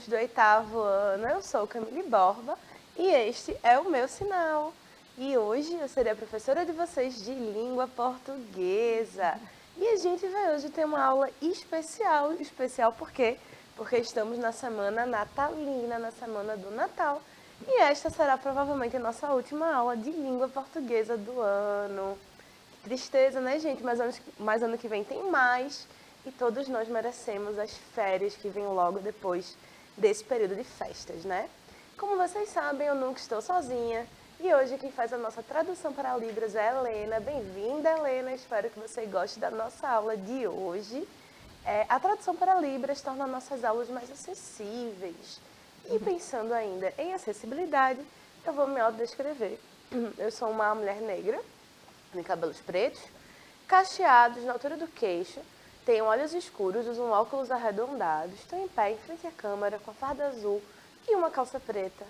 alunos do 8º ano, eu sou Camille Borba e este é o meu sinal. E hoje eu serei a professora de vocês de língua portuguesa. E a gente vai hoje ter uma aula especial. Especial por quê? Porque estamos na semana natalina, na semana do Natal. E esta será provavelmente a nossa última aula de língua portuguesa do ano. Que tristeza, né, gente? Mas ano que vem tem mais. E todos nós merecemos as férias que vêm logo depois desse período de festas, né? Como vocês sabem, eu nunca estou sozinha. E hoje quem faz a nossa tradução para Libras é a Helena. Bem-vinda, Helena. Espero que você goste da nossa aula de hoje. A tradução para Libras torna nossas aulas mais acessíveis. E pensando ainda em acessibilidade, eu vou me autodescrever. Eu sou uma mulher negra, de cabelos pretos, cacheados na altura do queixo, tenho olhos escuros, uso um óculos arredondados, estou em pé em frente à câmera com a farda azul e uma calça preta,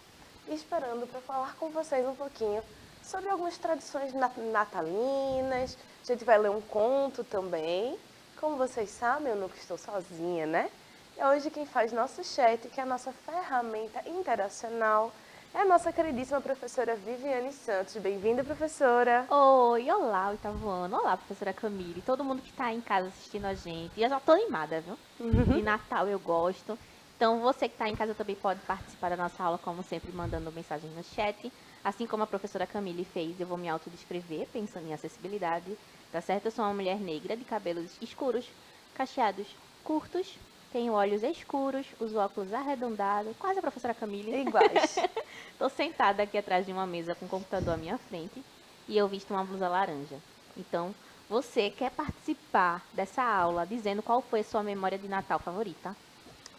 esperando para falar com vocês um pouquinho sobre algumas tradições natalinas. A gente vai ler um conto também. Como vocês sabem, eu nunca estou sozinha, né? É hoje quem faz nosso chat, que é a nossa ferramenta interacional, é a nossa queridíssima professora Viviane Santos. Bem-vinda, professora! Oi, olá, 8º ano. Olá, professora Camille. Todo mundo que está em casa assistindo a gente. E eu já tô animada, viu? De Natal eu gosto. Então, você que está em casa também pode participar da nossa aula, como sempre, mandando mensagem no chat. Assim como a professora Camille fez, eu vou me autodescrever, pensando em acessibilidade. Tá certo? Eu sou uma mulher negra, de cabelos escuros, cacheados curtos, tenho olhos escuros, uso óculos arredondados, quase a professora Camille. Iguais. Tô sentada aqui atrás de uma mesa com o computador à minha frente e eu visto uma blusa laranja. Então, você quer participar dessa aula dizendo qual foi a sua memória de Natal favorita?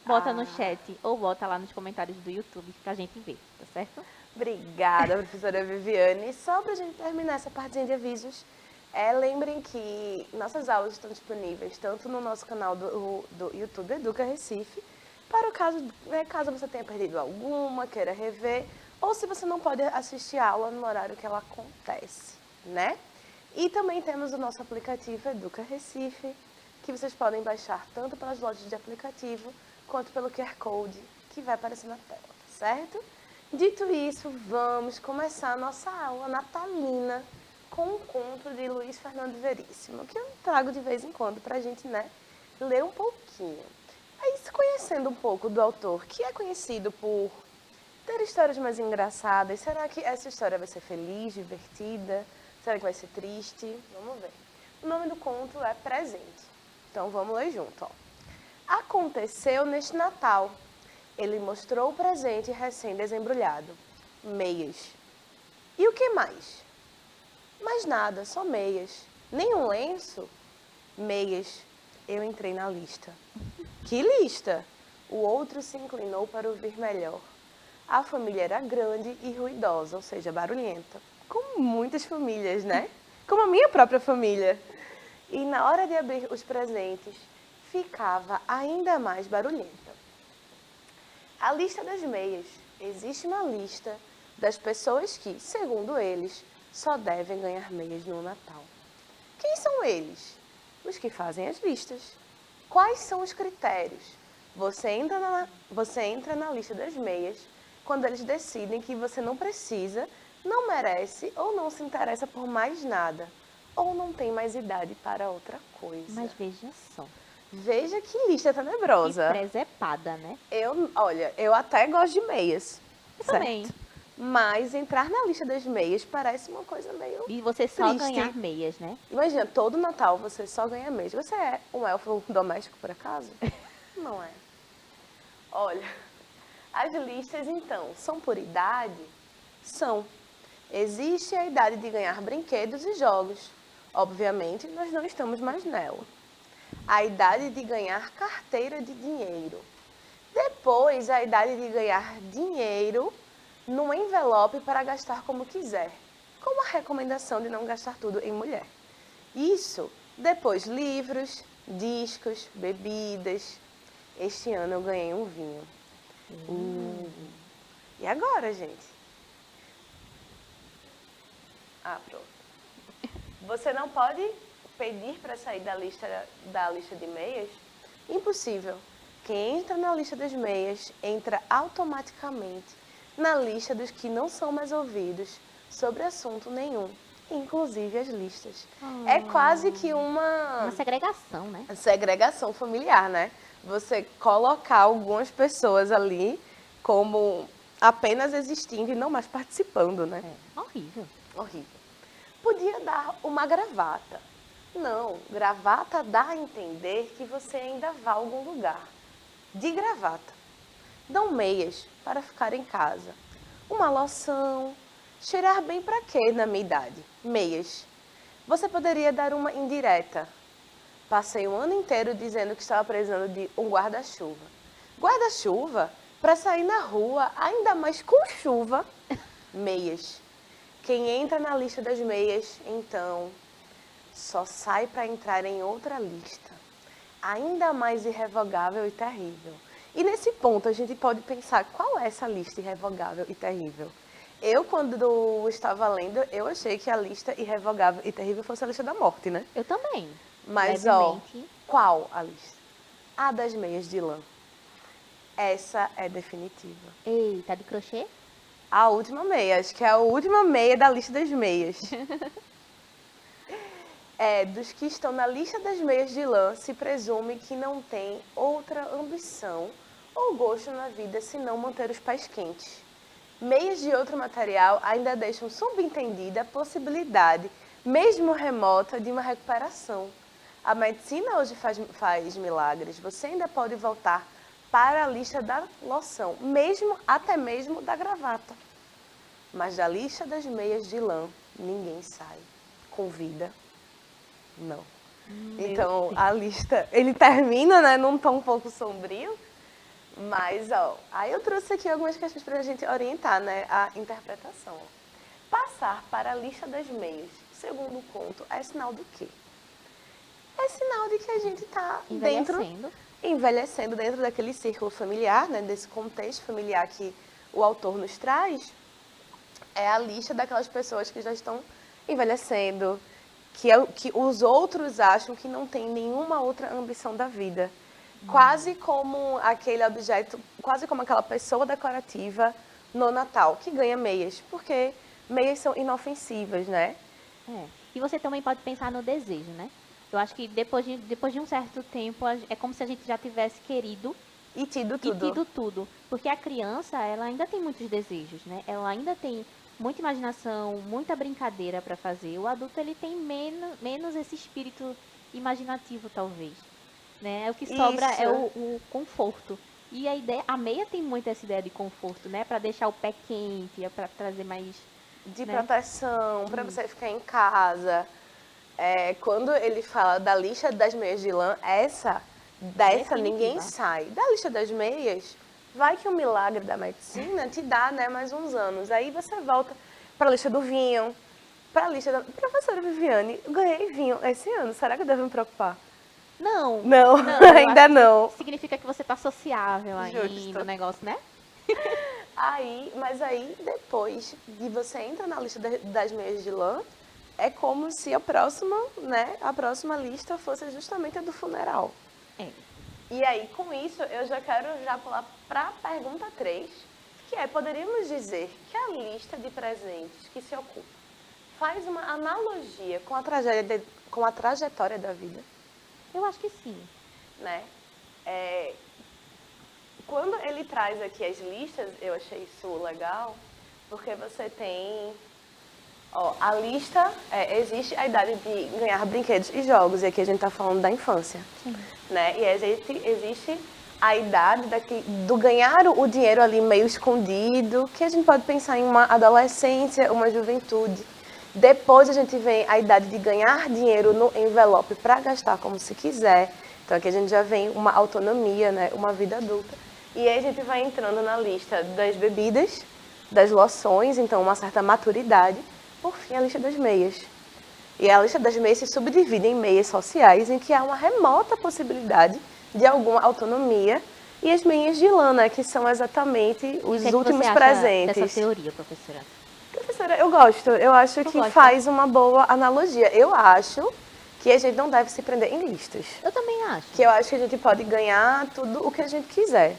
Bota no chat ou bota lá nos comentários do YouTube pra gente ver, tá certo? Obrigada, professora Viviane. E só para a gente terminar essa partezinha de avisos, lembrem que nossas aulas estão disponíveis tanto no nosso canal do YouTube Educa Recife, para o caso, caso você tenha perdido alguma, queira rever, ou se você não pode assistir a aula no horário que ela acontece, né? E também temos o nosso aplicativo Educa Recife, que vocês podem baixar tanto pelas lojas de aplicativo, quanto pelo QR Code que vai aparecer na tela, tá certo? Dito isso, vamos começar a nossa aula natalina com um conto de Luiz Fernando Veríssimo, que eu trago de vez em quando para a gente, né, ler um pouquinho. Aí, se conhecendo um pouco do autor, que é conhecido por ter histórias mais engraçadas, será que essa história vai ser feliz, divertida? Será que vai ser triste? Vamos ver. O nome do conto é Presente. Então, vamos ler junto, ó. Aconteceu neste Natal. Ele mostrou o presente recém-desembrulhado. Meias. E o que mais? Mais nada, só meias. Nenhum lenço? Meias. Eu entrei na lista. Que lista? O outro se inclinou para ouvir melhor. A família era grande e ruidosa, ou seja, barulhenta. Como muitas famílias, né? Como a minha própria família. E na hora de abrir os presentes, ficava ainda mais barulhenta. A lista das meias. Existe uma lista das pessoas que, segundo eles, só devem ganhar meias no Natal. Quem são eles? Os que fazem as listas. Quais são os critérios? Você entra na lista das meias quando eles decidem que você não precisa, não merece ou não se interessa por mais nada, ou não tem mais idade para outra coisa. Mas veja só. Veja que lista Que tenebrosa. presepada, né? Olha, eu até gosto de meias, Eu certo? também. Mas entrar na lista das meias parece uma coisa meio E você só triste. ganhar meias, né? Imagina, todo Natal você só ganha meias. Você é um elfo doméstico, por acaso? Não é. Olha, as listas, então, são por idade? São. Existe a idade de ganhar brinquedos e jogos. Obviamente, nós não estamos mais nela. A idade de ganhar carteira de dinheiro. Depois, a idade de ganhar dinheiro num envelope para gastar como quiser, com a recomendação de não gastar tudo em mulher. Isso, depois livros, discos, bebidas. Este ano eu ganhei um vinho. E agora, gente? Pronto. Você não pode pedir para sair da lista de meias? Impossível. Quem entra na lista das meias entra automaticamente na lista dos que não são mais ouvidos sobre assunto nenhum, inclusive as listas. É quase que Uma segregação, né? segregação familiar, né? Você colocar algumas pessoas ali como apenas existindo e não mais participando, né? É horrível. Horrível. Podia dar uma gravata. Não, gravata dá a entender que você ainda vai a algum lugar. De gravata. Dão meias para ficar em casa. Uma loção. Cheirar bem para quê na minha idade? Meias. Você poderia dar uma indireta. Passei o ano inteiro dizendo que estava precisando de um guarda-chuva. Guarda-chuva? Para sair na rua, ainda mais com chuva. Meias. Quem entra na lista das meias, então, só sai para entrar em outra lista, ainda mais irrevogável e terrível. E nesse ponto a gente pode pensar, qual é essa lista irrevogável e terrível? Eu, quando estava lendo, eu achei que a lista irrevogável e terrível fosse a lista da morte, né? Eu também. Mas, levemente. qual a lista? A das meias de lã. Essa é definitiva. Eita, de crochê? A última meia, acho que é a última meia da lista das meias. Dos que estão na lista das meias de lã, se presume que não tem outra ambição ou gosto na vida senão manter os pés quentes. Meias de outro material ainda deixam subentendida a possibilidade, mesmo remota, de uma recuperação. A medicina hoje faz milagres. Você ainda pode voltar para a lista da loção, até mesmo da gravata. Mas da lista das meias de lã, ninguém sai com vida. Não. Então, a lista, ele termina, né, num tom um pouco sombrio, mas, aí eu trouxe aqui algumas questões para a gente orientar, né, a interpretação. Passar para a lista das meias, segundo o conto, é sinal do quê? É sinal de que a gente está envelhecendo dentro daquele círculo familiar, né, desse contexto familiar que o autor nos traz. É a lista daquelas pessoas que já estão envelhecendo, que os outros acham que não tem nenhuma outra ambição da vida. Quase como aquele objeto, quase como aquela pessoa decorativa no Natal, que ganha meias, porque meias são inofensivas, né? E você também pode pensar no desejo, né? Eu acho que depois de um certo tempo, é como se a gente já tivesse querido E tido e tudo. tido tudo. Porque a criança, ela ainda tem muitos desejos, né? Ela ainda tem muita imaginação, muita brincadeira para fazer. O adulto, ele tem menos esse espírito imaginativo, talvez. Né? O que sobra Isso. é o conforto. E a meia tem muito essa ideia de conforto, né? Para deixar o pé quente, para trazer mais... De né? proteção, para você ficar em casa. Quando ele fala da lista das meias de lã, dessa Definitiva. ninguém sai. Da lista das meias, vai que o milagre da medicina te dá, né, mais uns anos. Aí você volta para a lista do vinho, para a lista da... Professora Viviane, eu ganhei vinho esse ano, será que eu devo me preocupar? Não, Não, eu ainda acho que não. significa que você tá sociável ainda, Justo. o negócio, né? Mas aí, depois de você entrar na lista das meias de lã, é como se a próxima lista fosse justamente a do funeral. E aí, com isso, eu já quero pular para a pergunta 3, que poderíamos dizer que a lista de presentes que se ocupa faz uma analogia com a trajetória da vida? Eu acho que sim. Né? Quando ele traz aqui as listas, eu achei isso legal, porque você tem... a lista, existe a idade de ganhar brinquedos e jogos, e aqui a gente está falando da infância. Sim. Né? E existe a idade do ganhar o dinheiro ali meio escondido, que a gente pode pensar em uma adolescência, uma juventude. Depois a gente vem a idade de ganhar dinheiro no envelope para gastar como se quiser. Então aqui a gente já vem uma autonomia, né? Uma vida adulta. E aí a gente vai entrando na lista das bebidas, das loções, então uma certa maturidade. Por fim, a lista das meias. E a lista das meias se subdivide em meias sociais, em que há uma remota possibilidade de alguma autonomia, e as meias de lã, né, que são exatamente os últimos presentes. Dessa teoria, professora? Professora, eu gosto. Eu acho que faz uma boa analogia. Eu acho que a gente não deve se prender em listas. Eu também acho. Que eu acho que a gente pode ganhar tudo o que a gente quiser.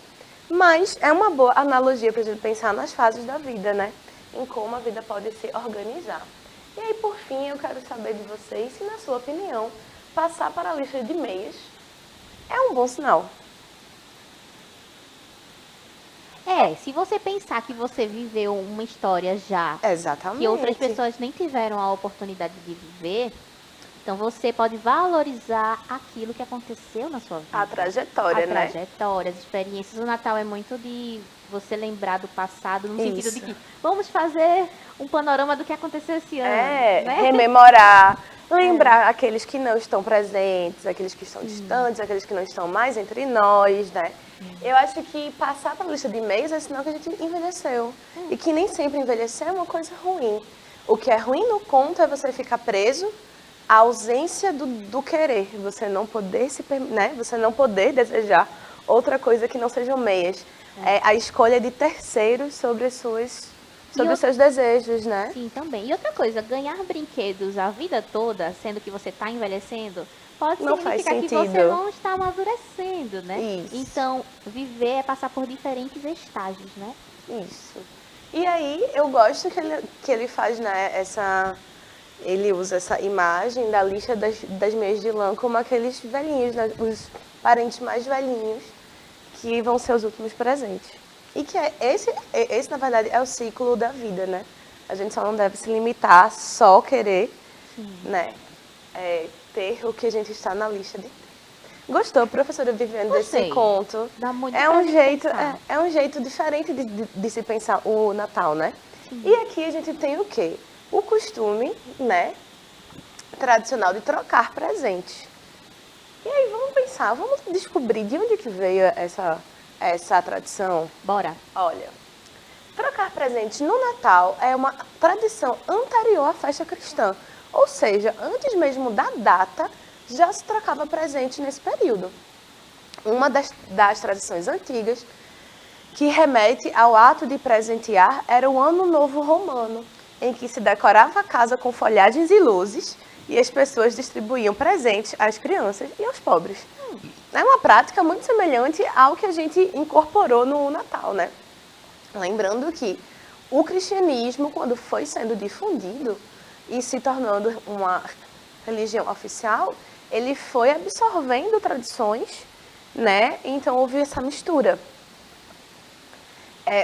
Mas é uma boa analogia para a gente pensar nas fases da vida, né? Em como a vida pode se organizar. E aí, por fim, eu quero saber de vocês se, na sua opinião, passar para a lista de meias é um bom sinal. Se você pensar que você viveu uma história já Exatamente. que outras pessoas nem tiveram a oportunidade de viver, então você pode valorizar aquilo que aconteceu na sua vida. A trajetória, né? A trajetória, as experiências. O Natal é muito de você lembrar do passado, no sentido de que vamos fazer um panorama do que aconteceu esse ano. Né? Rememorar, lembrar aqueles que não estão presentes, aqueles que estão distantes, aqueles que não estão mais entre nós, né? Eu acho que passar para a lista de e-mails é sinal que a gente envelheceu. E que nem sempre envelhecer é uma coisa ruim. O que é ruim no conto é você ficar preso à ausência do querer. Você não poder Você não poder desejar outra coisa que não sejam meias. É a escolha de terceiros sobre os seus desejos, né? Sim, também. E outra coisa, ganhar brinquedos a vida toda, sendo que você está envelhecendo, pode significar que você não está amadurecendo, né? Isso. Então, viver é passar por diferentes estágios, né? Isso. E aí, eu gosto que ele faz, né, ele usa essa imagem da lista das meias de lã como aqueles velhinhos, né, os parentes mais velhinhos, que vão ser os últimos presentes. E que esse, na verdade, é o ciclo da vida, né? A gente só não deve se limitar a só querer, né, ter o que a gente está na lista de ter. Gostou, professora Viviane, desse conto? Dá muito É um jeito diferente de se pensar o Natal, né? E aqui a gente tem o quê? O costume, né, tradicional de trocar presentes. E aí vamos pensar, vamos descobrir de onde que veio essa tradição. Bora. Olha, trocar presentes no Natal é uma tradição anterior à festa cristã. Ou seja, antes mesmo da data, já se trocava presente nesse período. Uma das tradições antigas que remete ao ato de presentear era o Ano Novo Romano, em que se decorava a casa com folhagens e luzes e as pessoas distribuíam presentes às crianças e aos pobres. É uma prática muito semelhante ao que a gente incorporou no Natal, né? Lembrando que o cristianismo, quando foi sendo difundido e se tornando uma religião oficial, ele foi absorvendo tradições, né? Então houve essa mistura.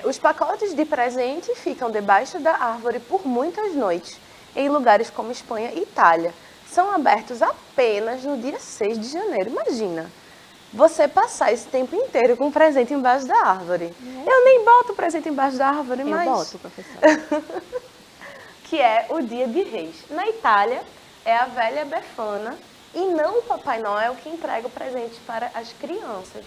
Os pacotes de presente ficam debaixo da árvore por muitas noites, em lugares como Espanha e Itália. São abertos apenas no dia 6 de janeiro. Imagina, você passar esse tempo inteiro com um presente embaixo da árvore. Eu nem boto o presente embaixo da árvore, mas... Eu boto, professora. Que é o Dia de Reis. Na Itália, é a velha Befana e não o Papai Noel que entrega o presente para as crianças.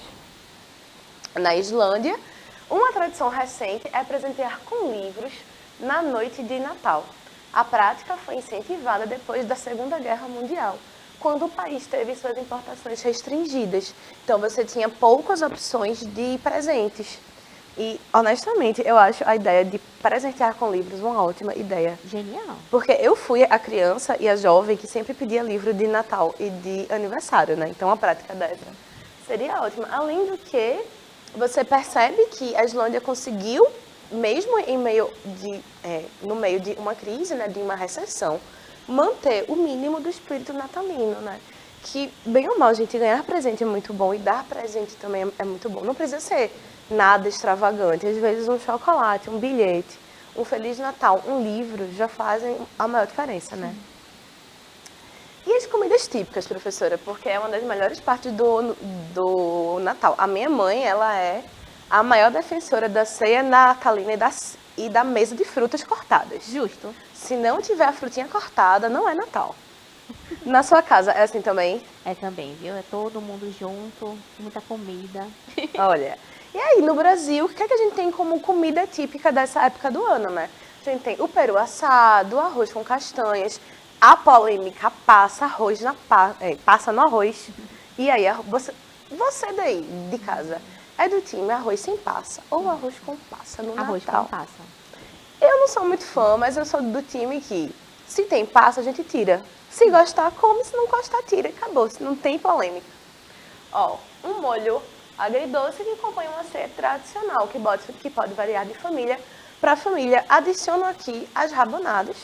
Na Islândia, uma tradição recente é presentear com livros na noite de Natal. A prática foi incentivada depois da Segunda Guerra Mundial, quando o país teve suas importações restringidas. Então, você tinha poucas opções de presentes. E, honestamente, eu acho a ideia de presentear com livros uma ótima ideia. Genial. Porque eu fui a criança e a jovem que sempre pedia livro de Natal e de aniversário, né? Então, a prática dessa seria ótima. Além do que, você percebe que a Islândia conseguiu, mesmo no meio de uma crise, né, de uma recessão, manter o mínimo do espírito natalino, né? Que, bem ou mal, a gente ganhar presente é muito bom e dar presente também é muito bom. Não precisa ser nada extravagante. Às vezes um chocolate, um bilhete, um Feliz Natal, um livro já fazem a maior diferença, né? E as comidas típicas, professora? Porque é uma das melhores partes do Natal. A minha mãe, ela é a maior defensora da ceia natalina e da mesa de frutas cortadas. Justo. Se não tiver a frutinha cortada, não é Natal. Na sua casa é assim também? É também, viu? É todo mundo junto, muita comida. Olha, e aí no Brasil, o que é que a gente tem como comida típica dessa época do ano, né? A gente tem o peru assado, arroz com castanhas, a polêmica passa no arroz. E aí, você daí, de casa, é do time arroz sem passa ou arroz com passa no Arroz Natal? com passa. Eu não sou muito fã, mas eu sou do time que Se tem passa, a gente tira. Se gostar, come. Se não gostar, tira. Acabou. Se não tem polêmica. Ó, um molho agridoce que acompanha uma ceia tradicional, que pode variar de família para família. Adiciono aqui as rabanadas,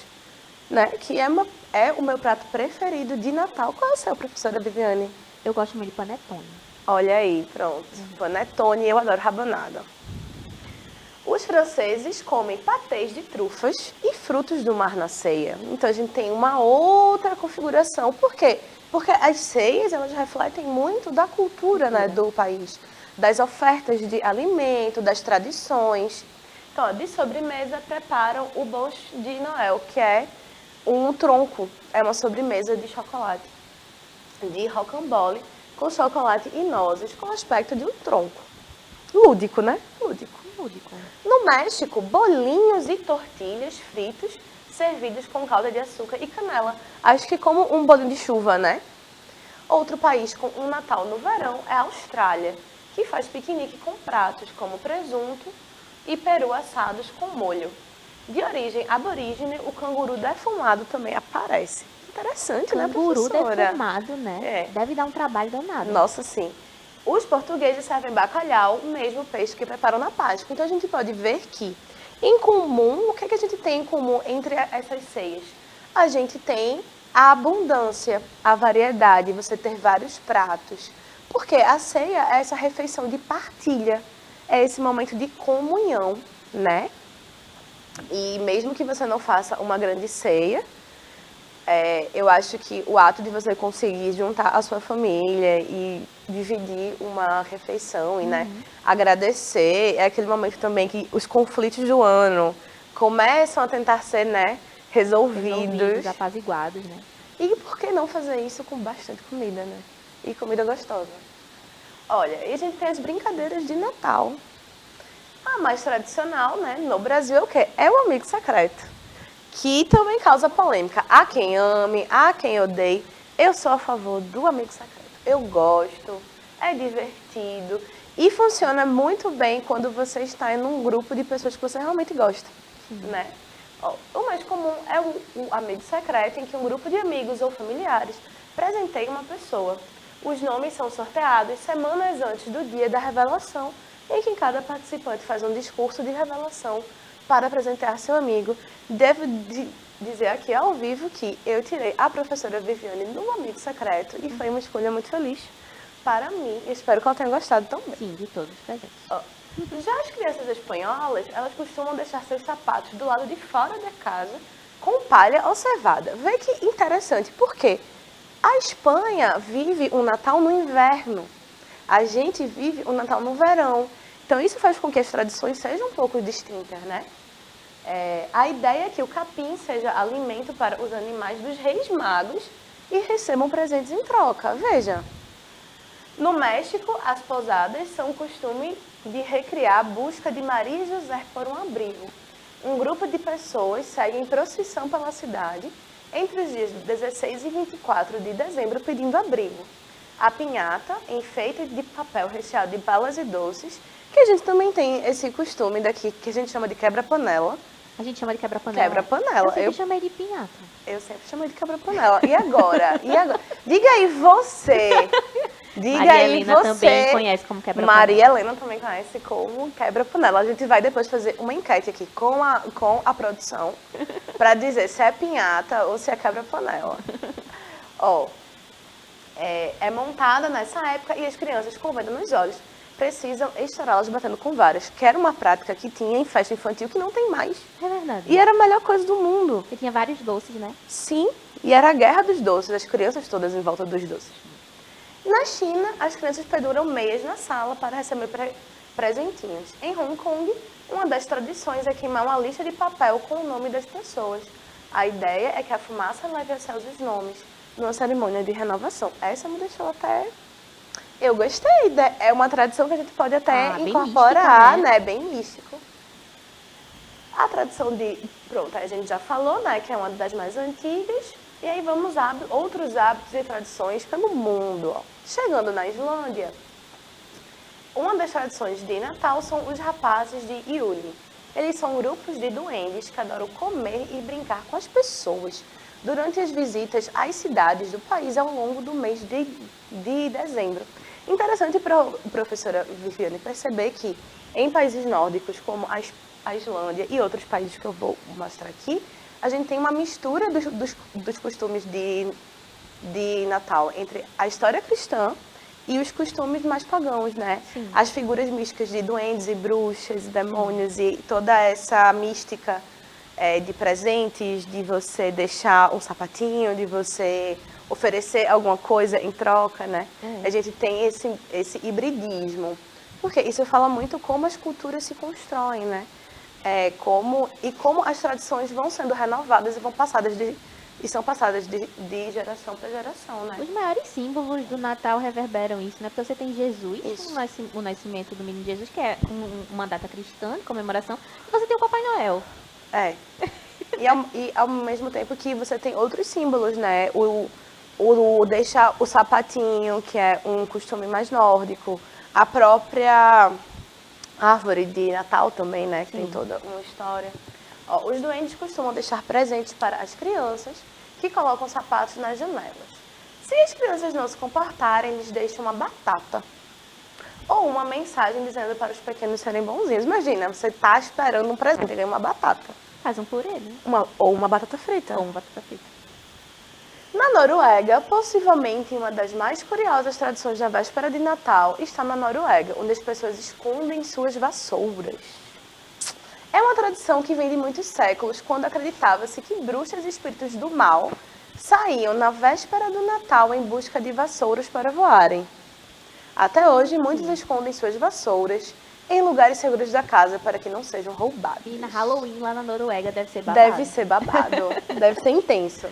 né? Que é o meu prato preferido de Natal. Qual é o seu, professora Viviane? Eu gosto muito de panetone. Olha aí, pronto. Panetone, eu adoro rabanada. Os franceses comem patês de trufas e frutos do mar na ceia. Então a gente tem uma outra configuração. Por quê? Porque as ceias, elas refletem muito da cultura, né, do país, das ofertas de alimento, das tradições. Então, ó, de sobremesa, preparam o bûche de Noël, que é um tronco, é uma sobremesa de chocolate, de rocambole, com chocolate e nozes, com aspecto de um tronco. Lúdico, né? Lúdico. Lúdico. No México, bolinhos e tortilhas fritos servidos com calda de açúcar e canela. Acho que como um bolinho de chuva, né? Outro país com um Natal no verão é a Austrália, que faz piquenique com pratos como presunto e peru assados com molho. De origem aborígene, o canguru defumado também aparece. Interessante, né, Canguru professora? defumado, né? É. Deve dar um trabalho danado. Nossa, sim. Os portugueses servem bacalhau, o mesmo peixe que preparam na Páscoa. Então a gente pode ver que, em comum, o que é que a gente tem em comum entre essas ceias? A gente tem a abundância, a variedade, você ter vários pratos. Porque a ceia é essa refeição de partilha, é esse momento de comunhão, né? E mesmo que você não faça uma grande ceia, eu acho que o ato de você conseguir juntar a sua família e dividir uma refeição e, né, agradecer, é aquele momento também que os conflitos do ano começam a tentar ser, né, resolvidos. Apaziguados, né? E por que não fazer isso com bastante comida, né? E comida gostosa. Olha, e a gente tem as brincadeiras de Natal. A mais tradicional, né, no Brasil é o quê? É o amigo secreto, que também causa polêmica. Há quem ame, há quem odeie. Eu sou a favor do amigo secreto. Eu gosto, é divertido e funciona muito bem quando você está em um grupo de pessoas que você realmente gosta, né? Ó, o mais comum é o amigo secreto, em que um grupo de amigos ou familiares presenteia uma pessoa. Os nomes são sorteados semanas antes do dia da revelação, em que cada participante faz um discurso de revelação para apresentar seu amigo. Devo dizer aqui ao vivo que eu tirei a professora Viviane no amigo secreto e foi uma escolha muito feliz para mim. Espero que ela tenha gostado também. Sim, de todos os presentes. Já as crianças espanholas, elas costumam deixar seus sapatos do lado de fora da casa com palha ou cevada. Vê que interessante, por quê? A Espanha vive um Natal no inverno. A gente vive um Natal no verão. Então isso faz com que as tradições sejam um pouco distintas, né? A ideia é que o capim seja alimento para os animais dos reis magos e recebam presentes em troca. Veja, no México, as posadas são um costume de recriar a busca de Maria e José por um abrigo. Um grupo de pessoas segue em procissão pela cidade entre os dias 16 e 24 de dezembro pedindo abrigo. A pinhata, enfeite de papel recheado de balas e doces, que a gente também tem esse costume daqui, que a gente chama de quebra-panela. A gente chama de quebra-panela. Quebra-panela. Eu sempre chamei de pinhata. Eu sempre chamei de quebra-panela. E agora? E agora? Diga aí você. Diga Maria aí Helena você. também conhece como quebra-panela. Maria Helena também conhece como quebra-panela. A gente vai depois fazer uma enquete aqui com a produção para dizer se é pinhata ou se é quebra-panela. Ó, é montada nessa época e as crianças com venda nos olhos precisam estourá-las batendo com varas, que era uma prática que tinha em festa infantil que não tem mais. É verdade. E era a melhor coisa do mundo. Porque tinha vários doces, né? Sim, e era a guerra dos doces, as crianças todas em volta dos doces. Na China, as crianças penduram meias na sala para receber presentinhos. Em Hong Kong, uma das tradições é queimar uma lista de papel com o nome das pessoas. A ideia é que a fumaça leve aos céus os nomes, numa cerimônia de renovação. Essa me deixou até... Eu gostei, é uma tradição que a gente pode até incorporar, mística, né? Bem místico. A tradição de... Pronto, a gente já falou, né? Que é uma das mais antigas. E aí vamos a outros hábitos e tradições pelo mundo. Ó. Chegando na Islândia, uma das tradições de Natal são os rapazes de Yule. Eles são grupos de duendes que adoram comer e brincar com as pessoas durante as visitas às cidades do país ao longo do mês de dezembro. Interessante para a professora Viviane perceber que em países nórdicos, como a Islândia e outros países que eu vou mostrar aqui, a gente tem uma mistura dos costumes de Natal entre a história cristã e os costumes mais pagãos, né? Sim. As figuras místicas de duendes e bruxas, e demônios e toda essa mística de presentes, de você deixar um sapatinho, de você oferecer alguma coisa em troca, né? A gente tem esse hibridismo. Porque isso fala muito como as culturas se constroem, né? Como as tradições vão sendo renovadas e são passadas de geração para geração, né? Os maiores símbolos do Natal reverberam isso, né? Porque você tem Jesus, o nascimento do menino Jesus, que é uma data cristã de comemoração, e você tem o Papai Noel. E ao mesmo tempo que você tem outros símbolos, né? O deixar o sapatinho, que é um costume mais nórdico, a própria árvore de Natal também, né? Que tem toda uma história. Os duendes costumam deixar presentes para as crianças que colocam sapatos nas janelas. Se as crianças não se comportarem, eles deixam uma batata ou uma mensagem dizendo para os pequenos serem bonzinhos. Imagina, você está esperando um presente e ganha uma batata. Faz um purê, né? Ou uma batata frita. Ou uma batata frita. Na Noruega, possivelmente uma das mais curiosas tradições da véspera de Natal está na Noruega, onde as pessoas escondem suas vassouras. É uma tradição que vem de muitos séculos, quando acreditava-se que bruxas e espíritos do mal saíam na véspera do Natal em busca de vassouras para voarem. Até hoje, muitos escondem suas vassouras em lugares seguros da casa para que não sejam roubados. E na Halloween lá na Noruega deve ser babado. Deve ser babado, deve ser intenso.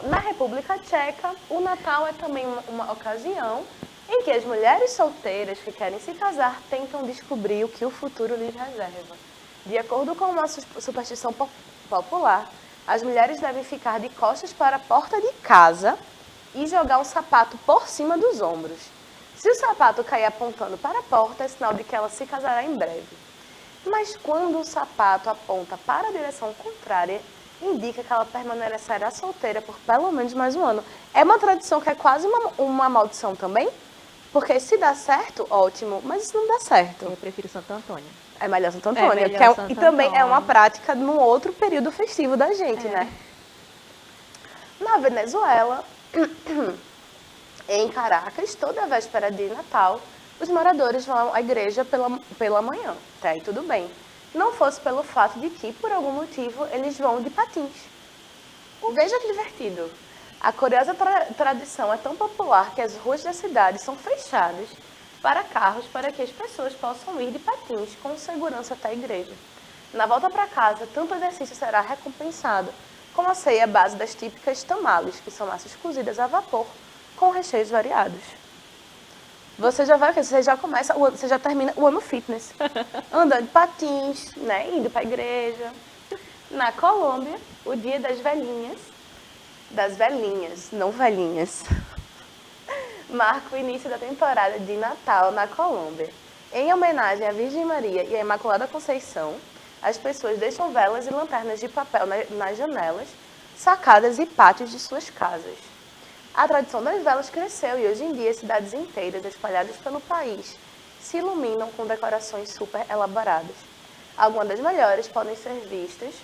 Na República Tcheca, o Natal é também uma ocasião em que as mulheres solteiras que querem se casar tentam descobrir o que o futuro lhes reserva. De acordo com uma superstição popular, as mulheres devem ficar de costas para a porta de casa e jogar o sapato por cima dos ombros. Se o sapato cair apontando para a porta, é sinal de que ela se casará em breve. Mas quando o sapato aponta para a direção contrária, indica que ela permanecerá solteira por pelo menos mais um ano. É uma tradição que é quase uma maldição também, porque se dá certo, ótimo, mas se não dá certo. Eu prefiro Santo Antônio. É melhor Santo Antônio, e também é uma prática num outro período festivo da gente, né? Na Venezuela, em Caracas, toda a véspera de Natal, os moradores vão à igreja pela manhã. Até aí tudo bem. Não fosse pelo fato de que, por algum motivo, eles vão de patins. Veja que divertido. A curiosa tradição é tão popular que as ruas da cidade são fechadas para carros para que as pessoas possam ir de patins com segurança até a igreja. Na volta para casa, tanto exercício será recompensado, como a ceia base das típicas tamales, que são massas cozidas a vapor com recheios variados. Você já termina o ano fitness, andando de patins, né, indo para a igreja. Na Colômbia, o dia das velhinhas, não velhinhas, marca o início da temporada de Natal na Colômbia. Em homenagem à Virgem Maria e à Imaculada Conceição, as pessoas deixam velas e lanternas de papel nas janelas, sacadas e pátios de suas casas. A tradição das velas cresceu e hoje em dia cidades inteiras espalhadas pelo país se iluminam com decorações super elaboradas. Algumas das melhores podem ser vistas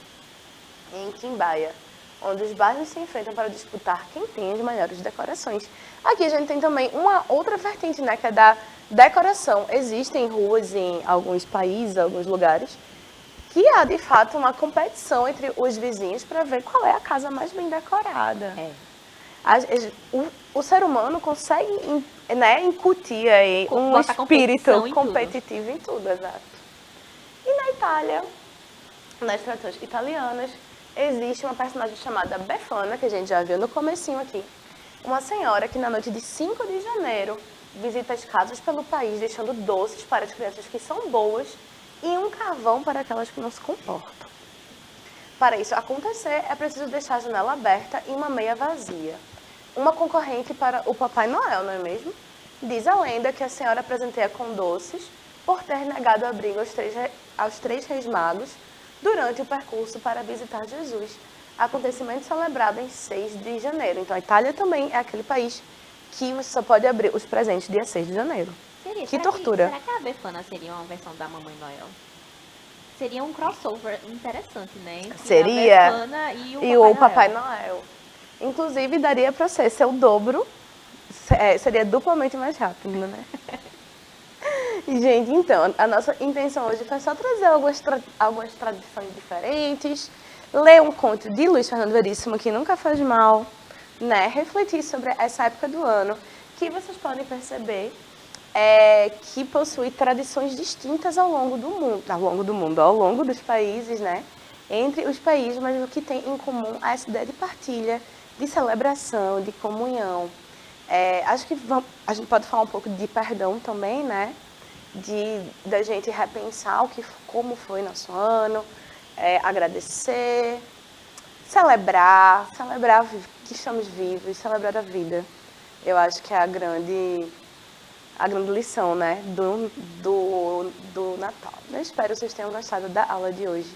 em Quimbaia, onde os bairros se enfrentam para disputar quem tem as melhores decorações. Aqui a gente tem também uma outra vertente, né, que é da decoração. Existem ruas em alguns países, alguns lugares, que há de fato uma competição entre os vizinhos para ver qual é a casa mais bem decorada. O ser humano consegue, né, incutir aí um espírito competitivo em tudo, exato. E na Itália, nas tradições italianas, existe uma personagem chamada Befana, que a gente já viu no comecinho aqui. Uma senhora que na noite de 5 de janeiro visita as casas pelo país, deixando doces para as crianças que são boas e um carvão para aquelas que não se comportam. Para isso acontecer, é preciso deixar a janela aberta e uma meia vazia. Uma concorrente para o Papai Noel, não é mesmo? Diz a lenda que a senhora presenteia com doces por ter negado abrigo aos três reis magos durante o percurso para visitar Jesus. Acontecimento celebrado em 6 de janeiro. Então, a Itália também é aquele país que você só pode abrir os presentes dia 6 de janeiro. Que tortura. Será que a Befana seria uma versão da Mamãe Noel? Seria um crossover interessante, né? Entre Seria. a Befana E o Papai Noel. Inclusive, daria para você ser o dobro. Seria duplamente mais rápido, né? Gente, então, a nossa intenção hoje foi só trazer algumas tradições diferentes, ler um conto de Luiz Fernando Veríssimo, que nunca faz mal, né? Refletir sobre essa época do ano, que vocês podem perceber que possui tradições distintas ao longo dos países, né? Entre os países, mas o que tem em comum é essa ideia de partilha, de celebração, de comunhão. Acho que a gente pode falar um pouco de perdão também, né? Da gente repensar como foi nosso ano, agradecer, celebrar que estamos vivos, celebrar a vida. Eu acho que é a grande lição, né, do Natal. Eu espero que vocês tenham gostado da aula de hoje.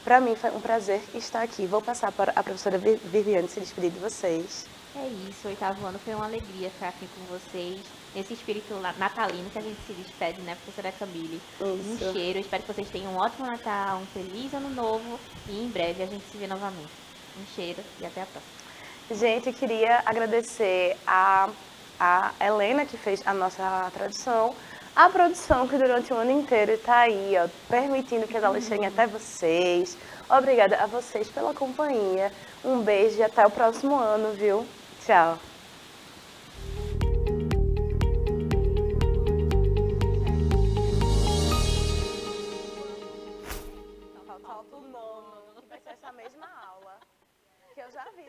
Para mim foi um prazer estar aqui. Vou passar para a professora Viviane se despedir de vocês. É isso, o 8º ano foi uma alegria ficar aqui com vocês, nesse espírito natalino que a gente se despede, né, professora Camille? Isso. Um cheiro, espero que vocês tenham um ótimo Natal, um feliz ano novo e em breve a gente se vê novamente. Um cheiro e até a próxima. Gente, queria agradecer a Helena, que fez a nossa tradução, a produção que durante o ano inteiro está aí, ó, permitindo que as aulas cheguem até vocês. Obrigada a vocês pela companhia. Um beijo e até o próximo ano, viu? Tchau. Falta o nono, que vai ser essa mesma aula, que eu já vi.